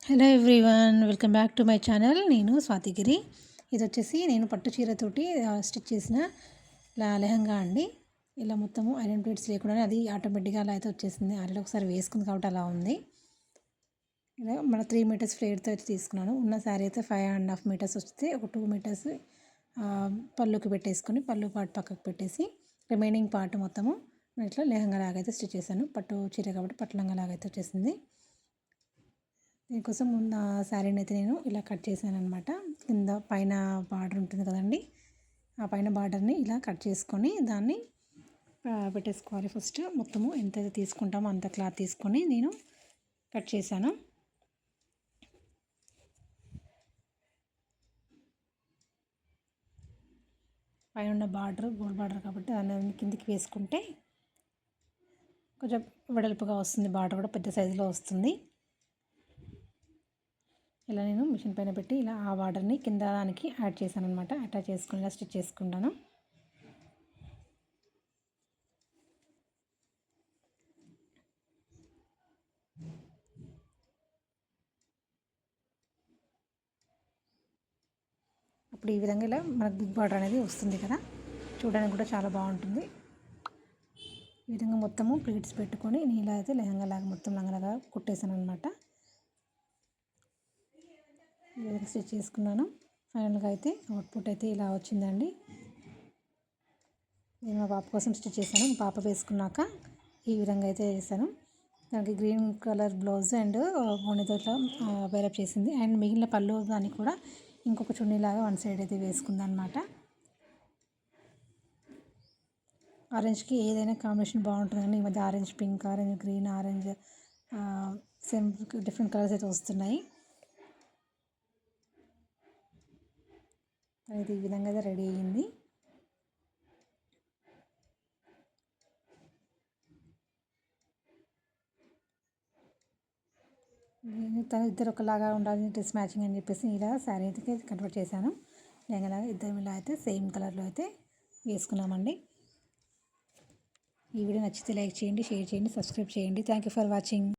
Hello everyone, welcome back to my channel. నేను స్వాతిగిరి. ఇది వచ్చేసి నేను పట్టు చీరతోటి స్టిచ్ చేసిన లెహంగా అండి. ఇలా మొత్తము ఐరన్ ప్లేట్స్ లేకుండానే అది ఆటోమేటిక్గా అలా అయితే వచ్చేసింది. ఆల్రెడీ ఒకసారి వేసుకుంది కాబట్టి అలా ఉంది. ఇలా మన 3 మీటర్స్ ఫ్లేర్తో అయితే తీసుకున్నాను. ఉన్న శారీ అయితే 5.5 మీటర్స్ వస్తే ఒక 2 మీటర్స్ పళ్ళుకి పెట్టేసుకొని పళ్ళు పాటు పక్కకు పెట్టేసి రిమైనింగ్ పార్ట్ మొత్తము ఇట్లా లెహంగా లాగైతే స్టిచ్ చేశాను. పట్టు చీర కాబట్టి పట్టు లంగా లాగైతే వచ్చేసింది. దీనికోసం ఉన్న శారీని అయితే నేను ఇలా కట్ చేశాను అనమాట. కింద పైన బార్డర్ ఉంటుంది కదండి, ఆ పైన బార్డర్ని ఇలా కట్ చేసుకొని దాన్ని పెట్టేసుకోవాలి. ఫస్ట్ మొత్తము ఎంతైతే తీసుకుంటామో అంత క్లాత్ తీసుకొని నేను కట్ చేశాను. పైన ఉన్న బార్డర్ గోల్డ్ బార్డర్ కాబట్టి దాన్ని కిందికి వేసుకుంటే కొంచెం వెడల్పుగా వస్తుంది. బార్డర్ కూడా పెద్ద సైజులో వస్తుంది. ఇలా నేను మిషన్ పైన పెట్టి ఇలా ఆ బార్డర్ని కింద దానికి యాడ్ చేశాను అనమాట. అటాచ్ చేసుకుని ఇలా స్టిచ్ చేసుకుంటాను. అప్పుడు ఈ విధంగా ఇలా మనకు బిగ్ బార్డర్ అనేది వస్తుంది కదా, చూడడానికి కూడా చాలా బాగుంటుంది. ఈ విధంగా మొత్తము ప్లీట్స్ పెట్టుకొని నేను ఇలా అయితే లెహంగా లాగా మొత్తం లంగలాగా కుట్టేశాను అనమాట. ఈ విధంగా స్టిచ్ చేసుకున్నాను. ఫైనల్గా అయితే అవుట్పుట్ అయితే ఇలా వచ్చిందండి. నేను మా పాప కోసం స్టిచ్ చేశాను. పాప వేసుకున్నాక ఈ విధంగా అయితే చేశాను. దానికి గ్రీన్ కలర్ బ్లౌజ్ అండ్ ఓణితో ఇట్లా వేరప్ చేసింది. అండ్ మిగిలిన పళ్ళు దానికి కూడా ఇంకొక చున్నీలాగా వన్ సైడ్ అయితే వేసుకుంది అనమాట. ఆరెంజ్కి ఏదైనా కాంబినేషన్ బాగుంటుంది కానీ ఈ మధ్య orange pink, orange green, orange same different colours అయితే వస్తున్నాయి. అయితే ఈ విధంగా అయితే రెడీ అయ్యింది. తను ఇద్దరు ఒకలాగా ఉండాలి డ్రెస్ మ్యాచింగ్ అని చెప్పేసి ఇలా శారీ అయితే కన్వర్ట్ చేశాను. లెహంగాలాగా ఇద్దరు ఇలా అయితే సేమ్ కలర్లో అయితే వేసుకున్నామండి. ఈ వీడియో నచ్చితే లైక్ చేయండి, షేర్ చేయండి, సబ్స్క్రైబ్ చేయండి. Thank you for watching.